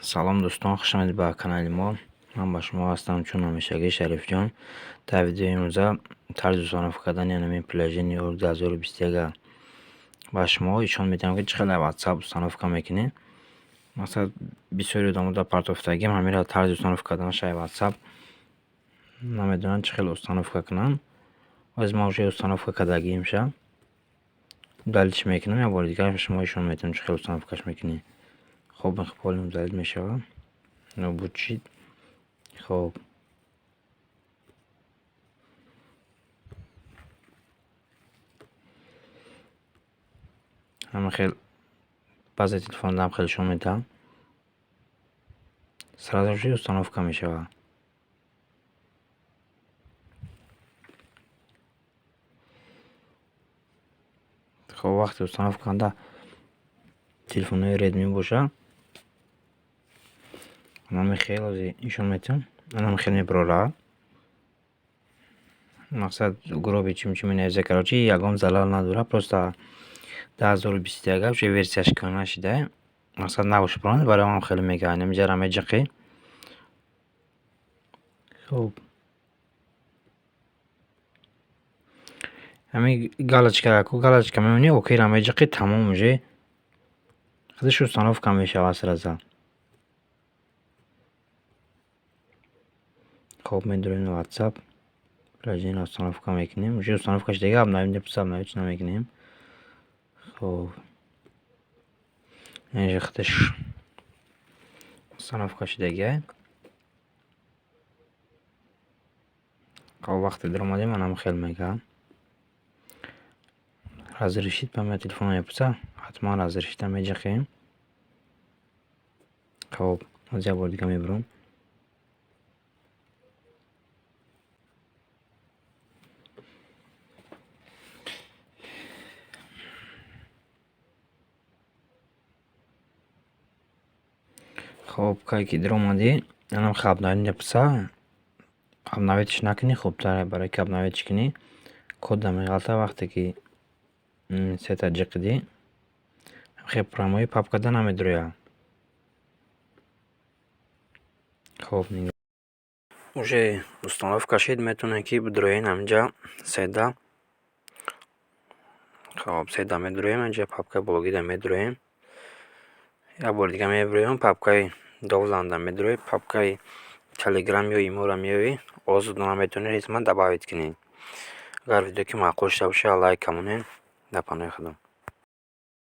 Salam do'ston, xush omaded ба канали мо. Ман ба шумо ҳастам чун ҳамешагӣ Шарифҷон. Дар видеои имрӯза тарзи установка кардани янами пляжи Нью-Йорк 2021 ба шумо ишон медиҳам ки чӣ хеле WhatsApp установка мекунед. Масалан, бисёри одамон дар партофтагӣ ҳамира тарзи установка карданашай WhatsApp намедонанд чӣ хеле установка кунанд. Аз мо уже установка кардагием ша. Далилш мекунам, як бори дигар шумо ишон медиҳам чӣ хеле установкаш мекунед. خب مخبالیم دلیل می شود نبود شید. خب همه خیلی بعضی تلفن دارم خیلی شما میدم сразу же установка می شود. خب وقتی установка کنده تلفن های ردمی باشه нам خیلی ایشون میتون нам خیلی میبره مقصد گروه چیم نویزه کرده یکم زلال نداره просто 2021 вже версияш کنه شده مقصد نباشه برای من خیلی میگه نمیجرم میجقی خب همین галочка میمونی اوکی را میجقی تمام میشه خودش установка میشه сразу. خب میدونیم واتساپ پلاجین установка میکنیم уже установкаш دیگه обновим написал обновить نمیکنیم. خب اینجا خودش установкаш دیگه. خب وقتی در اومدیم منم خیلی میگم разрешить по моему телефону написал حتما разрешить میجقیم. خب از یک بار دیگه میبرم. خب که در اومدی منم خب обновить написал обновитش نکنی خوب تره برای که обновитش کنی کد میغلطه وقتی که سیتا جقدی خیلی پراموی پاپ کردن نمیدرویا. خب نگاه уже установка شد میتونه که بدروین همینجا سیدا. خب سیدا میدرویم اینجا پاپکای بلوگی دا میدرویم یا بار دیگه میبرویم پاپکای довланда میدرویم پاپکای تلگرام یا ایمو را میوی آزودانه میتونه ریتما добавить کنین. اگر ویدیو که معقول شده باشه لایک کنین. در پناه خدا.